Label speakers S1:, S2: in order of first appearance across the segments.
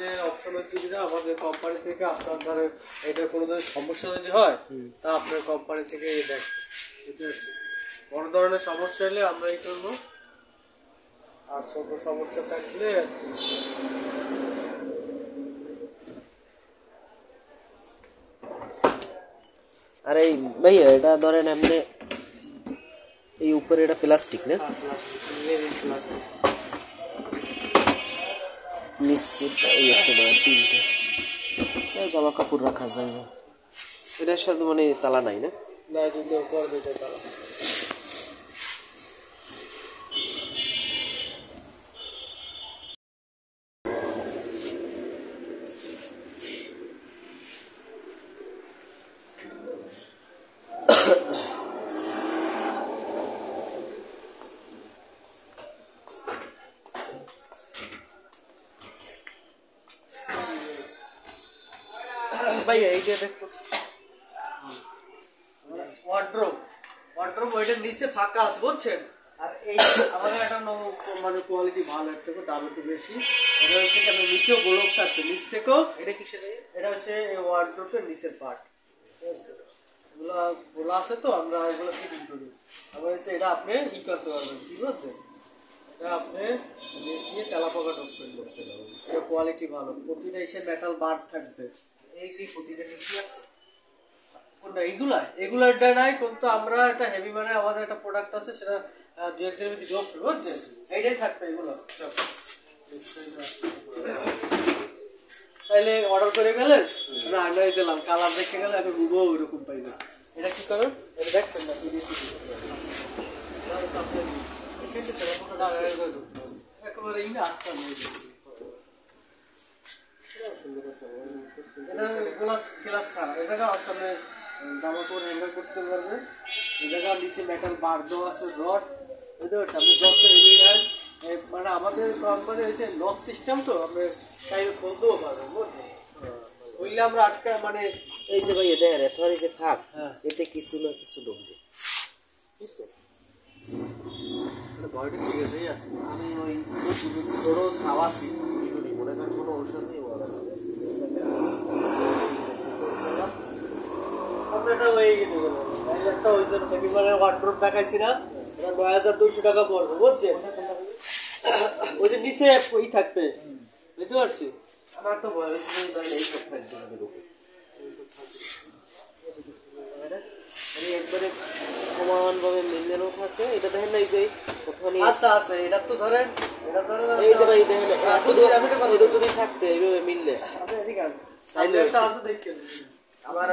S1: আমাদের অপশন হচ্ছে যেটা আমাদের কোম্পানি থেকে আপনার ধরেন এটার কোনো ধরনের সমস্যা যদি হয় তা আপনার কোম্পানি থেকে দেখ বুঝতে পারছি বড় ধরনের সমস্যা হলে আমরা এই করবো আর ছোট সমস্যা থাকলে
S2: আর এই ভাইয়া এটা ধরেন এমনি এই উপরে এটা প্লাস্টিক না
S1: প্লাস্টিক
S2: নিচে এই একটা তিনটে জামা কাপড় রাখা যায় না এটার সাথে মানে তালা নাই না
S1: না যদি উপর দুইটা তালা
S2: ভাইয়া এইটা দেখো
S1: ওয়ার্ড্রোব ওইটার নিচে ফাঁকা আছে বুঝছেন আর এই আমাদের একটা মানে কোয়ালিটি ভালো এর থেকে দাম একটু বেশি এটা হচ্ছে কি আপনার নিচেও গোলক থাকবে নিচ থেকেও
S2: এটা কিসের
S1: এটা হচ্ছে ওয়ার্ড্রোবের নিচের পার্ট এগুলো গোলা আছে তো আমরা এগুলো ফিটিং করি আবার হচ্ছে এটা আপনি ই করতে পারবেন কি বুঝছেন এটা আপনি দিয়ে তেলা পোকা ঢুকতে পারবেন এটা কোয়ালিটি ভালো প্রতিটা এসে মেটাল বার থাকবে
S2: এই কি প্রতিটা নিচে আছে
S1: কোনটা এগুলারটা নাই কিন্তু আমরা একটা হেভি মানে আমাদের একটা প্রোডাক্ট আছে সেটা 2-1 দিনের মধ্যে ড্রপ করব বুঝছেন এইটাই থাকবে এগুলো তাইলে অর্ডার করে গেলেন আমরা আন্ডারে দিলাম কালার দেখে গেলে এখন রুবো ওইরকম পাইবে এটা কি করেন এটা দেখছেন না একেবারে ইংরে আটটা নেই সুন্দর আছে এটা ক্লাস ছাড়া এই জায়গা আসলে জামা কাপড় হ্যাঙ্গার করতে পারবে এই জায়গা নিচে মেটাল বার দেওয়া আছে রড বুঝতে পারছি আপনি যত হেভি নেন মানে আমাদের কোম্পানি হয়েছে লক সিস্টেম তো আমরা তাই খুলতেও পারবেন বুঝলেন খুললে আমরা আটকা মানে
S2: এই যে ভাইয়া দেখেন তোমার এই যে ফাঁক এতে কিছু না কিছু ঢুকবে বুঝছেন
S1: ভয়টা ঠিক আছে
S2: আমি ওই ছোট সাবাসি মনে করেন কোনো ঔষধ নেই বলা
S1: আপনারটা হয়ে গেছে একটা ওই জন্য ফেমিবারের ওয়ার্ড্রোব দেখাইছি না এটা ৯,২০০ টাকা পড়বে বুঝছেন ওই যে নিচে ওই থাকবে বুঝতে পারছি
S2: আমার তো বয়স নেই এই সব থাকবে একবারে সমানভাবে মেনটেনও থাকে এটা দেখেন না এই যে
S1: আচ্ছা আচ্ছা এটা তো ধরেন
S2: এই যে ভাই দেখেন এটা যদি থাকতে এইভাবে মিললে
S1: আবার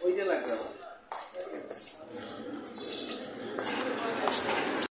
S1: ওই যে লাগবে